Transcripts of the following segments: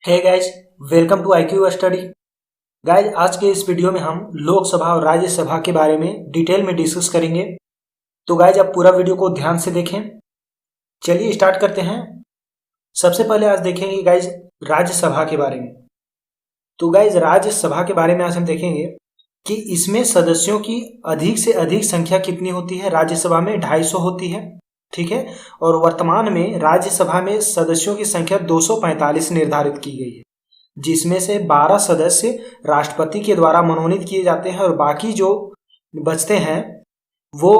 Hey guys, welcome to IQ study. Guys, आज के इस वीडियो में हम लोकसभा और राज्यसभा के बारे में डिटेल में डिस्कस करेंगे। तो गाइज, आप पूरा वीडियो को ध्यान से देखें। चलिए स्टार्ट करते हैं। सबसे पहले आज देखेंगे गाइज राज्यसभा के बारे में। तो गाइज, राज्यसभा के बारे में आज हम देखेंगे कि इसमें सदस्यों की अधिक से अधिक संख्या कितनी होती है। राज्यसभा में 250 होती है, ठीक है। और वर्तमान में राज्यसभा में सदस्यों की संख्या 245 निर्धारित की गई है, जिसमें से 12 सदस्य राष्ट्रपति के द्वारा मनोनीत किए जाते हैं और बाकी जो बचते हैं वो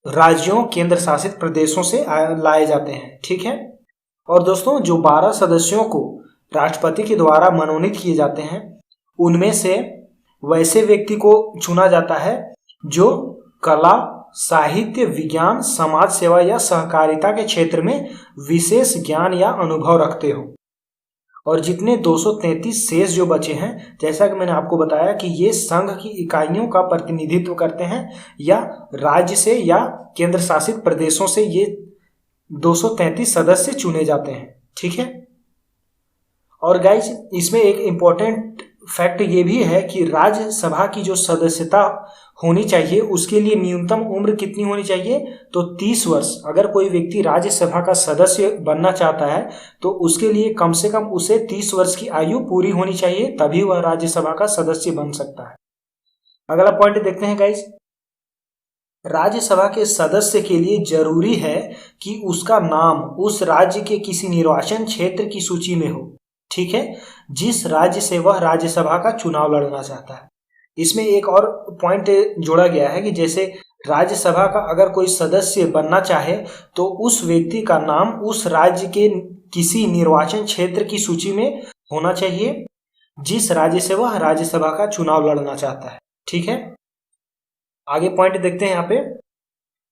राज्यों केंद्र शासित प्रदेशों से लाए जाते हैं, ठीक है। और दोस्तों, जो 12 सदस्यों को राष्ट्रपति के द्वारा मनोनीत किए जाते हैं उनमें से वैसे व्यक्ति को चुना जाता है जो कला, साहित्य, विज्ञान, समाज सेवा या सहकारिता के क्षेत्र में विशेष ज्ञान या अनुभव रखते हो। और जितने 233 शेष जो बचे हैं, जैसा कि मैंने आपको बताया कि ये संघ की इकाइयों का प्रतिनिधित्व करते हैं या राज्य से या केंद्र शासित प्रदेशों से ये 233 सदस्य चुने जाते हैं, ठीक है। और गाइज, इसमें एक इम्पोर्टेंट फैक्ट ये भी है कि राज्यसभा की जो सदस्यता होनी चाहिए उसके लिए न्यूनतम उम्र कितनी होनी चाहिए, तो 30 वर्ष। अगर कोई व्यक्ति राज्यसभा का सदस्य बनना चाहता है तो उसके लिए कम से कम उसे 30 वर्ष की आयु पूरी होनी चाहिए, तभी वह राज्यसभा का सदस्य बन सकता है। अगला पॉइंट देखते हैं गाइज। राज्यसभा के सदस्य के लिए जरूरी है कि उसका नाम उस राज्य के किसी निर्वाचन क्षेत्र की सूची में हो, ठीक है, जिस राज्य से वह राज्यसभा का चुनाव लड़ना चाहता है। इसमें एक और पॉइंट जोड़ा गया है कि जैसे राज्यसभा का अगर कोई सदस्य बनना चाहे तो उस व्यक्ति का नाम उस राज्य के किसी निर्वाचन क्षेत्र की सूची में होना चाहिए जिस राज्य से वह राज्यसभा का चुनाव लड़ना चाहता है, ठीक है। आगे पॉइंट देखते हैं यहाँ पे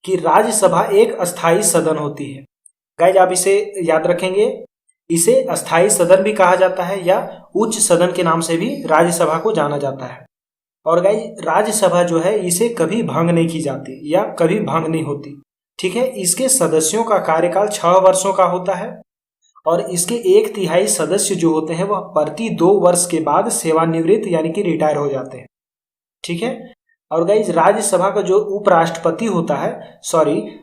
कि राज्यसभा एक अस्थायी सदन होती है। गाइज, आप इसे याद रखेंगे, इसे अस्थायी सदन भी कहा जाता है या उच्च सदन के नाम से भी राज्यसभा को जाना जाता है। और गाइज, राज्यसभा जो है इसे कभी भंग नहीं की जाती या कभी भंग नहीं होती, ठीक है। इसके सदस्यों का कार्यकाल 6 वर्षों का होता है और इसके 1/3 सदस्य जो होते हैं वह प्रति 2 वर्ष के बाद सेवानिवृत्त यानी कि रिटायर हो जाते हैं, ठीक है। और गाइज, राज्यसभा का जो उपराष्ट्रपति होता है,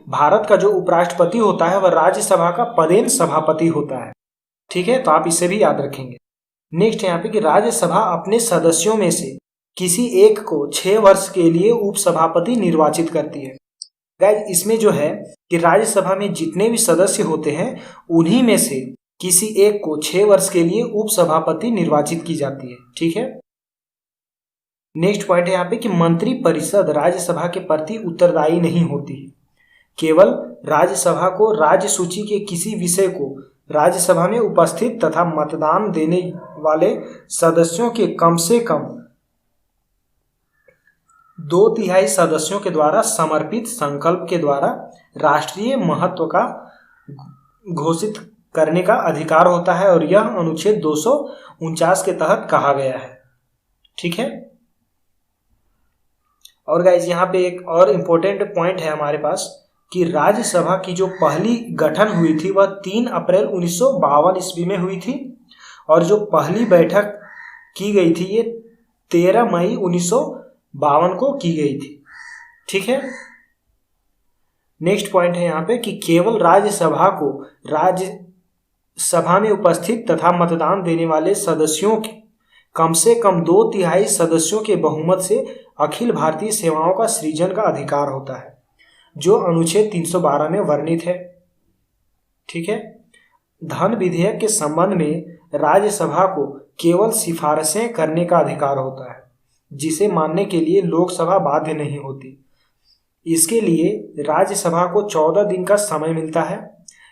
भारत का जो उपराष्ट्रपति होता है वह राज्यसभा का पदेन सभापति होता है, ठीक है। तो आप इसे भी याद रखेंगे। नेक्स्ट यहाँ पे कि राज्यसभा अपने सदस्यों में से किसी एक को 6 वर्ष के लिए उपसभापति निर्वाचित करती है। गाइस, इसमें जो है कि राज्यसभा में जितने भी सदस्य होते हैं उन्हीं में से किसी एक को 6 वर्ष के लिए उपसभापति निर्वाचित की जाती है, ठीक है। नेक्स्ट पॉइंट है यहाँ पे कि मंत्री परिषद राज्यसभा के प्रति उत्तरदायी नहीं होती है। केवल राज्यसभा को राज्य सूची के किसी विषय को राज्यसभा में उपस्थित तथा मतदान देने वाले सदस्यों के कम से कम 2/3 सदस्यों के द्वारा समर्पित संकल्प के द्वारा राष्ट्रीय महत्व का घोषित करने का अधिकार होता है और यह अनुच्छेद 249 के तहत कहा गया है, ठीक है। और गाइज, यहाँ पे एक और इम्पोर्टेंट पॉइंट है हमारे पास कि राज्यसभा की जो पहली गठन हुई थी वह 3 अप्रैल 1952 ईस्वी में हुई थी और जो पहली बैठक की गई थी ये 13 मई 1952 को की गई थी, ठीक है। नेक्स्ट पॉइंट है यहाँ पे कि केवल राज्यसभा को राज्यसभा में उपस्थित तथा मतदान देने वाले सदस्यों के कम से कम 2/3 सदस्यों के बहुमत से अखिल भारतीय सेवाओं का सृजन का अधिकार होता है, जो अनुच्छेद 312 में वर्णित है, ठीक है। धन विधेयक के संबंध में राज्यसभा को केवल सिफारिशें करने का अधिकार होता है, जिसे मानने के लिए लोकसभा बाध्य नहीं होती। इसके लिए राज्यसभा को 14 दिन का समय मिलता है।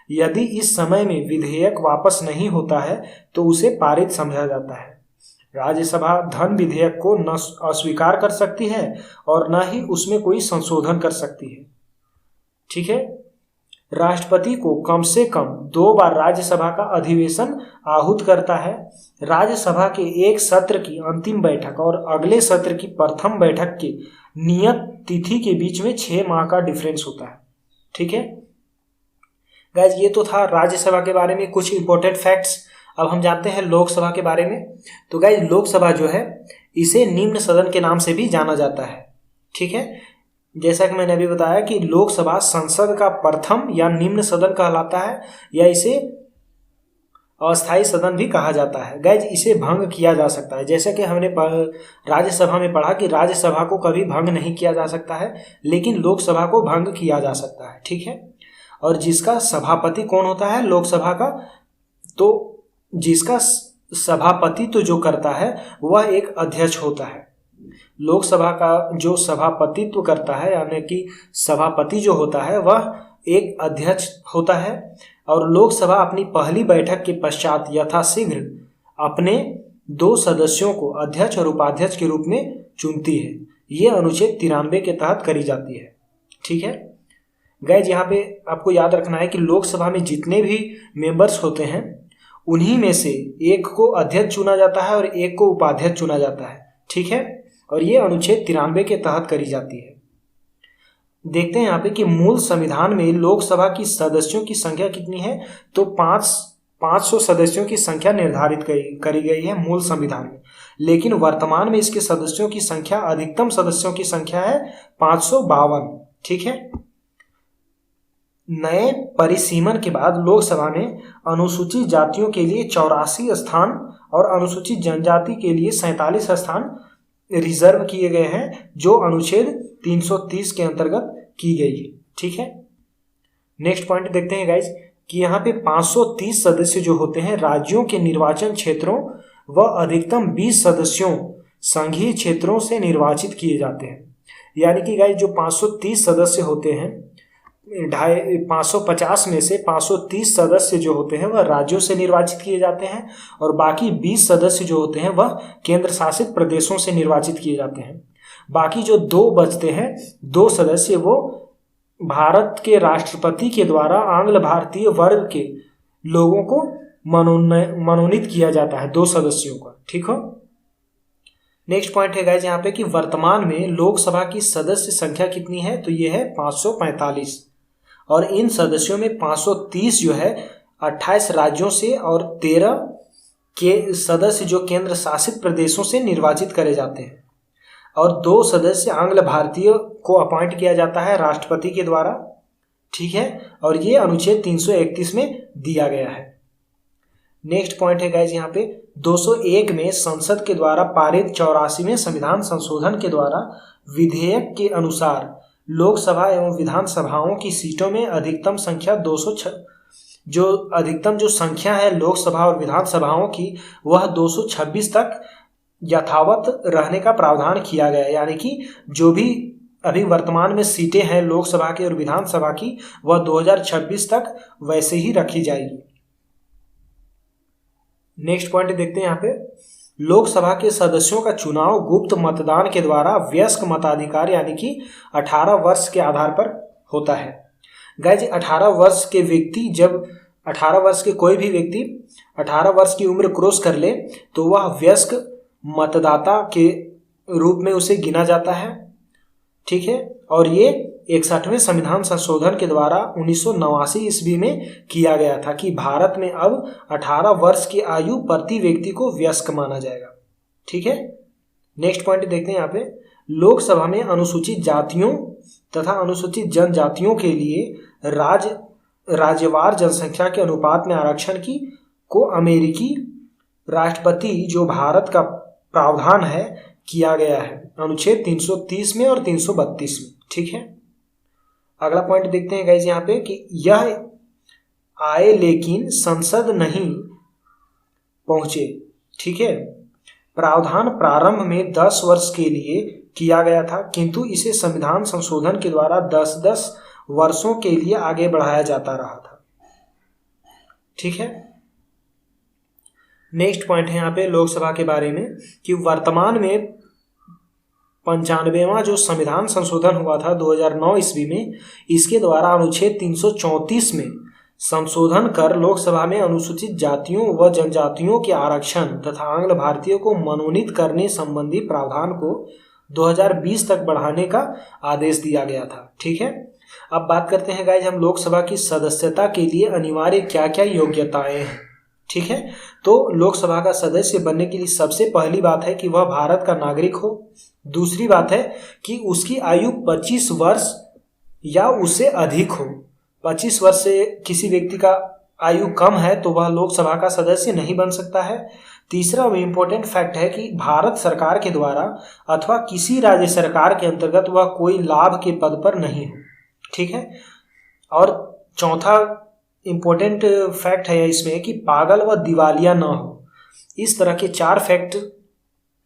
यदि इस समय में विधेयक वापस नहीं होता है तो उसे पारित समझा जाता है। राज्यसभा धन विधेयक को न अस्वीकार कर सकती है और न ही उसमें कोई संशोधन कर सकती है, ठीक है। राष्ट्रपति को कम से कम 2 बार राज्यसभा का अधिवेशन आहूत करता है। राज्यसभा के एक सत्र की अंतिम बैठक और अगले सत्र की प्रथम बैठक के नियत तिथि के बीच में 6 माह का डिफरेंस होता है, ठीक है। गाइज, ये तो था राज्यसभा के बारे में कुछ इंपॉर्टेंट फैक्ट्स। अब हम जानते हैं लोकसभा के बारे में। तो गाइज लोकसभा जो है इसे निम्न सदन के नाम से भी जाना जाता है। ठीक है, जैसा कि मैंने अभी बताया कि लोकसभा संसद का प्रथम या निम्न सदन कहलाता है, या इसे अस्थायी सदन भी कहा जाता है। गाइज इसे भंग किया जा सकता है, जैसे कि हमने राज्यसभा में पढ़ा कि राज्यसभा को कभी भंग नहीं किया जा सकता है, लेकिन लोकसभा को भंग किया जा सकता है। ठीक है, और जिसका सभापति कौन होता है लोकसभा का, तो जिसका सभापति तो जो करता है वह एक अध्यक्ष होता है। लोकसभा का जो सभापतित्व करता है यानी कि सभापति जो होता है वह एक अध्यक्ष होता है, और लोकसभा अपनी पहली बैठक के पश्चात यथाशीघ्र अपने 2 सदस्यों को अध्यक्ष और उपाध्यक्ष के रूप में चुनती है। ये अनुच्छेद 93 के तहत करी जाती है। ठीक है गाइज, यहाँ पे आपको याद रखना है कि लोकसभा में जितने भी मेंबर्स होते हैं उन्हीं में से एक को अध्यक्ष चुना जाता है और एक को उपाध्यक्ष चुना जाता है। ठीक है, और ये अनुच्छेद 93 के तहत करी जाती है। देखते हैं यहाँ पे कि मूल संविधान में लोकसभा की सदस्यों की संख्या कितनी है। तो 500 सदस्यों की संख्या निर्धारित करी गई है मूल संविधान में, लेकिन वर्तमान में इसके सदस्यों की संख्या, अधिकतम सदस्यों की संख्या है 552। ठीक है, नए परिसीमन के बाद लोकसभा में अनुसूचित जातियों के लिए 84 स्थान और अनुसूचित जनजाति के लिए 47 स्थान रिजर्व किए गए हैं, जो अनुच्छेद 330 के अंतर्गत की गई है। ठीक है, नेक्स्ट पॉइंट देखते हैं गाइज कि यहाँ पे 530 सदस्य जो होते हैं राज्यों के निर्वाचन क्षेत्रों व अधिकतम 20 सदस्यों संघीय क्षेत्रों से निर्वाचित किए जाते हैं। यानी कि गाइज जो 530 सदस्य होते हैं, 550 में से 530 सदस्य जो होते हैं वह राज्यों से निर्वाचित किए जाते हैं, और बाकी 20 सदस्य जो होते हैं वह केंद्र शासित प्रदेशों से निर्वाचित किए जाते हैं। बाकी जो 2 बचते हैं 2 सदस्य, वो भारत के राष्ट्रपति के द्वारा आंग्ल भारतीय वर्ग के लोगों को मनोनीत किया जाता है, 2 सदस्यों का। ठीक हो, नेक्स्ट पॉइंट है गाइज यहाँ पे कि वर्तमान में लोकसभा की सदस्य संख्या कितनी है। तो ये है 545, और इन सदस्यों में 530 जो है 28 राज्यों से और 13 के सदस्य जो केंद्र शासित प्रदेशों से निर्वाचित करे जाते हैं, और 2 सदस्य आंग्ल भारतीय को अपॉइंट किया जाता है राष्ट्रपति के द्वारा। ठीक है, और ये अनुच्छेद 331 में दिया गया है। नेक्स्ट पॉइंट है गाइज यहाँ पे 201 में संसद के द्वारा पारित 84वें संविधान संशोधन के द्वारा विधेयक के अनुसार लोकसभा एवं विधानसभाओं की सीटों में अधिकतम संख्या 206 जो संख्या है लोकसभा और विधानसभाओं की वह 226 तक यथावत रहने का प्रावधान किया गया है। यानी कि जो भी अभी वर्तमान में सीटें हैं लोकसभा की और विधानसभा की वह 2026 तक वैसे ही रखी जाएगी। नेक्स्ट पॉइंट देखते हैं यहाँ पे, लोकसभा के सदस्यों का चुनाव गुप्त मतदान के द्वारा वयस्क मताधिकार यानी कि 18 वर्ष के आधार पर होता है। गाइज 18 वर्ष के व्यक्ति जब 18 वर्ष के कोई भी व्यक्ति 18 वर्ष की उम्र क्रॉस कर ले तो वह वयस्क मतदाता के रूप में उसे गिना जाता है। ठीक है, और ये 61वें संविधान संशोधन के द्वारा 1989 ईस्वी में किया गया था कि भारत में अब 18 वर्ष की आयु प्रति व्यक्ति को वयस्क माना जाएगा। ठीक है, नेक्स्ट पॉइंट देखते हैं यहाँ पे, लोकसभा में अनुसूचित जातियों तथा अनुसूचित जनजातियों के लिए राज्यवार जनसंख्या के अनुपात में आरक्षण को अमेरिकी राष्ट्रपति जो भारत का प्रावधान है किया गया है अनुच्छेद 330 में और 332 में। ठीक है, अगला पॉइंट देखते हैं गाइज यहाँ पे कि यह आए लेकिन संसद नहीं पहुंचे। ठीक है, प्रावधान प्रारंभ में 10 वर्ष के लिए किया गया था, किंतु इसे संविधान संशोधन के द्वारा 10-10 वर्षों के लिए आगे बढ़ाया जाता रहा था। ठीक है, नेक्स्ट पॉइंट है यहाँ पे लोकसभा के बारे में कि वर्तमान में 95वां जो संविधान संशोधन हुआ था 2009 ईस्वी में, इसके द्वारा अनुच्छेद 334 में संशोधन कर लोकसभा में अनुसूचित जातियों व जनजातियों के आरक्षण तथा आंग्ल भारतीयों को मनोनीत करने संबंधी प्रावधान को 2020 तक बढ़ाने का आदेश दिया गया था। ठीक है, अब बात करते हैं गाइज हम लोकसभा की सदस्यता के लिए अनिवार्य क्या क्या योग्यताएं हैं। ठीक है। तो लोकसभा का सदस्य बनने के लिए सबसे पहली बात है कि वह भारत का नागरिक हो। दूसरी बात है कि उसकी आयु 25 वर्ष या उससे अधिक हो। 25 वर्ष से किसी व्यक्ति का आयु कम है तो वह लोकसभा का सदस्य नहीं बन सकता है। तीसरा इम्पोर्टेंट फैक्ट है कि भारत सरकार के द्वारा अथवा किसी राज्य सरकार के अंतर्गत वह कोई लाभ के पद पर नहीं हो, ठीक है। और चौथा इम्पोर्टेंट फैक्ट है इसमें कि पागल व दिवालिया ना हो। इस तरह के 4 फैक्ट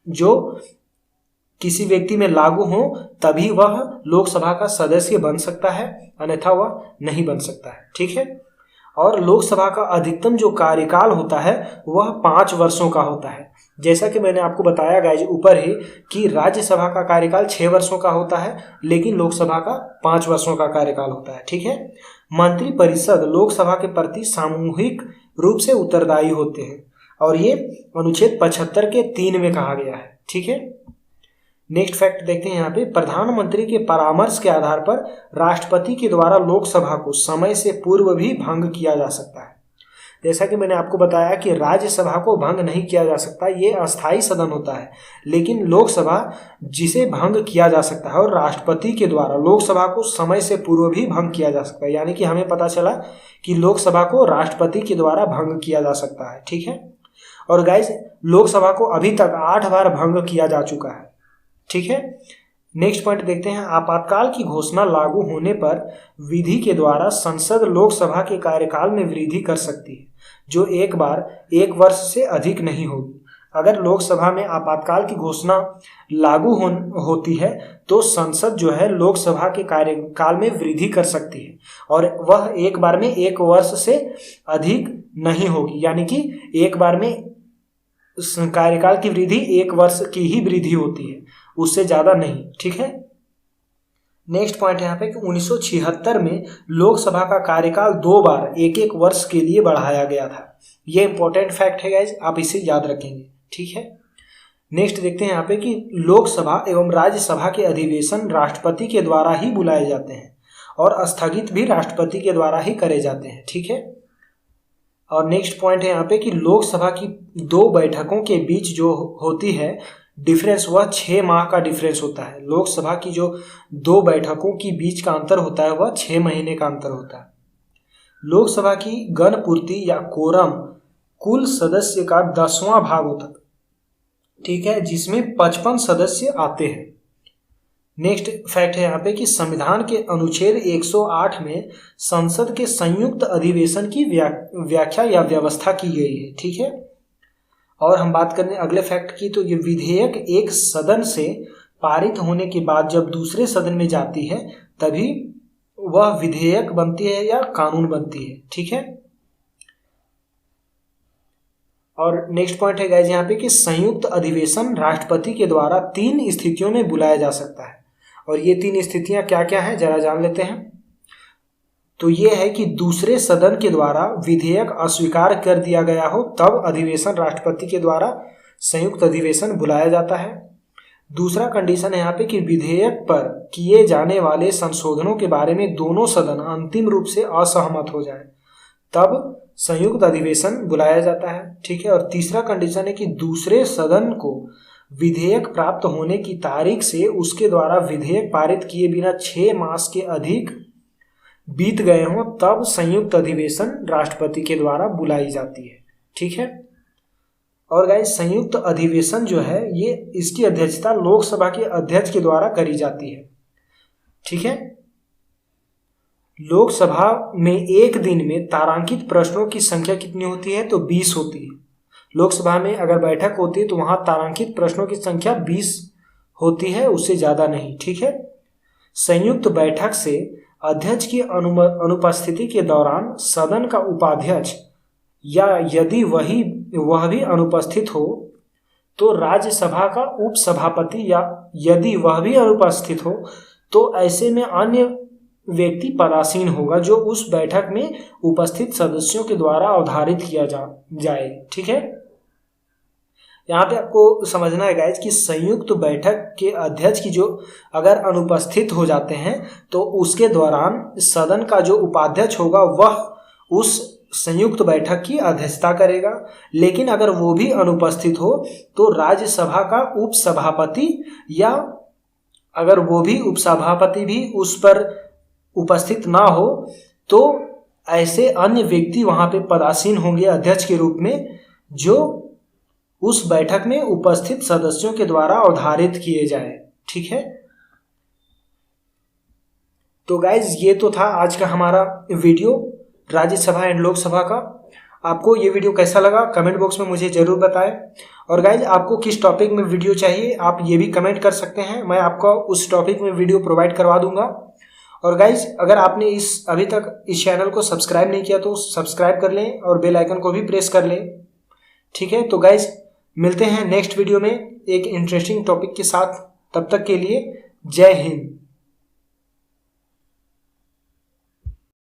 जो किसी व्यक्ति में लागू हो तभी वह लोकसभा का सदस्य बन सकता है, अन्यथा वह नहीं बन सकता है, ठीक है। और लोकसभा का अधिकतम जो कार्यकाल होता है वह 5 वर्षों का होता है। जैसा कि मैंने आपको बताया गाइज ऊपर ही कि राज्यसभा का कार्यकाल 6 वर्षों का होता है, लेकिन लोकसभा का 5 वर्षों का कार्यकाल होता है, ठीक है। मंत्रिपरिषद लोकसभा के प्रति सामूहिक रूप से उत्तरदायी होते हैं और ये अनुच्छेद 75 के 3 में कहा गया है, ठीक है। नेक्स्ट फैक्ट देखते हैं यहाँ पे, प्रधानमंत्री के परामर्श के आधार पर राष्ट्रपति के द्वारा लोकसभा को समय से पूर्व भी भंग किया जा सकता है। जैसा कि मैंने आपको बताया कि राज्यसभा को भंग नहीं किया जा सकता, ये अस्थायी सदन होता है, लेकिन लोकसभा जिसे भंग किया जा सकता है और राष्ट्रपति के द्वारा लोकसभा को समय से पूर्व भी भंग किया जा सकता है। यानी कि हमें पता चला कि लोकसभा को राष्ट्रपति के द्वारा भंग किया जा सकता है, ठीक है। और गाइज लोकसभा को अभी तक 8 बार भंग किया जा चुका है, ठीक है। नेक्स्ट पॉइंट देखते हैं, आपातकाल की घोषणा लागू होने पर विधि के द्वारा संसद लोकसभा के कार्यकाल में वृद्धि कर सकती है, जो एक बार 1 वर्ष से अधिक नहीं होगी। अगर लोकसभा में आपातकाल की घोषणा लागू होती है तो संसद जो है लोकसभा के कार्यकाल में वृद्धि कर सकती है और वह एक बार में 1 वर्ष से अधिक नहीं होगी। यानी कि एक बार में कार्यकाल की वृद्धि 1 वर्ष की ही वृद्धि होती है, उससे ज्यादा नहीं, ठीक है। नेक्स्ट पॉइंट यहाँ पे कि 1976 में लोकसभा का कार्यकाल 2 बार 1-1 वर्ष के लिए बढ़ाया गया था। ये इंपॉर्टेंट फैक्ट है गाइज, आप इसे याद रखेंगे, ठीक है। नेक्स्ट देखते हैं यहाँ पे कि लोकसभा एवं राज्यसभा के अधिवेशन राष्ट्रपति के द्वारा ही बुलाए जाते हैं और स्थगित भी राष्ट्रपति के द्वारा ही करे जाते हैं, ठीक है। और नेक्स्ट पॉइंट है यहाँ पे कि लोकसभा की 2 बैठकों के बीच जो होती है डिफरेंस, वह 6 माह का डिफरेंस होता है। लोकसभा की जो 2 बैठकों के बीच का अंतर होता है वह 6 महीने का अंतर होता है। लोकसभा की गणपूर्ति या कोरम कुल सदस्य का 10वां भाग होता है, ठीक है, जिसमें 55 सदस्य आते हैं। नेक्स्ट फैक्ट है यहाँ पे कि संविधान के अनुच्छेद 108 में संसद के संयुक्त अधिवेशन की व्याख्या या व्यवस्था की गई है, ठीक है। और हम बात करें अगले फैक्ट की, तो ये विधेयक एक सदन से पारित होने के बाद जब दूसरे सदन में जाती है तभी वह विधेयक बनती है या कानून बनती है, ठीक है। और नेक्स्ट पॉइंट है गाइस यहाँ पे कि संयुक्त अधिवेशन राष्ट्रपति के द्वारा 3 स्थितियों में बुलाया जा सकता है और ये 3 स्थितियां क्या क्या हैं जरा जान लेते हैं। तो ये है कि दूसरे सदन के द्वारा विधेयक अस्वीकार कर दिया गया हो तब अधिवेशन राष्ट्रपति के द्वारा संयुक्त अधिवेशन बुलाया जाता है। दूसरा कंडीशन है यहाँ पे कि विधेयक पर किए जाने वाले संशोधनों के बारे में दोनों सदन अंतिम रूप से असहमत हो जाए तब संयुक्त अधिवेशन बुलाया जाता है, ठीक है। और तीसरा कंडीशन है कि दूसरे सदन को विधेयक प्राप्त होने की तारीख से उसके द्वारा विधेयक पारित किए बिना 6 मास के अधिक बीत गए हों तब संयुक्त अधिवेशन राष्ट्रपति के द्वारा बुलाई जाती है, ठीक है। और गाइस संयुक्त अधिवेशन जो है ये इसकी अध्यक्षता लोकसभा के अध्यक्ष के द्वारा करी जाती है, ठीक है। लोकसभा में एक दिन में तारांकित प्रश्नों की संख्या कितनी होती है, तो 20 होती है। लोकसभा में अगर बैठक होती है तो वहां तारांकित प्रश्नों की संख्या 20 होती है, उससे ज्यादा नहीं, ठीक है। संयुक्त बैठक से अध्यक्ष की अनुपस्थिति के दौरान सदन का उपाध्यक्ष या यदि वह भी अनुपस्थित हो तो राज्यसभा का उपसभापति या यदि वह भी अनुपस्थित हो तो ऐसे में अन्य व्यक्ति पदासीन होगा जो उस बैठक में उपस्थित सदस्यों के द्वारा अवधारित किया जाए, ठीक है। यहाँ पे आपको समझना है गाइज कि संयुक्त बैठक के अध्यक्ष की जो अगर अनुपस्थित हो जाते हैं तो उसके दौरान सदन का जो उपाध्यक्ष होगा वह उस संयुक्त बैठक की अध्यक्षता करेगा। लेकिन अगर वो भी अनुपस्थित हो तो राज्यसभा का उपसभापति, या अगर वो भी उपसभापति भी उस पर उपस्थित ना हो तो ऐसे अन्य व्यक्ति वहां पे पदासीन होंगे अध्यक्ष के रूप में, जो उस बैठक में उपस्थित सदस्यों के द्वारा अवधारित किए जाए। ठीक है, तो गाइज ये तो था आज का हमारा वीडियो राज्यसभा एंड लोकसभा का। आपको ये वीडियो कैसा लगा कमेंट बॉक्स में मुझे जरूर बताएं। और गाइज आपको किस टॉपिक में वीडियो चाहिए आप ये भी कमेंट कर सकते हैं, मैं आपको उस टॉपिक में वीडियो प्रोवाइड करवा दूंगा। और गाइज अगर आपने अभी तक इस चैनल को सब्सक्राइब नहीं किया तो सब्सक्राइब कर लें और बेल आइकन को भी प्रेस कर लें। ठीक है, तो गाइज मिलते हैं नेक्स्ट वीडियो में एक इंटरेस्टिंग टॉपिक के साथ। तब तक के लिए जय हिंद।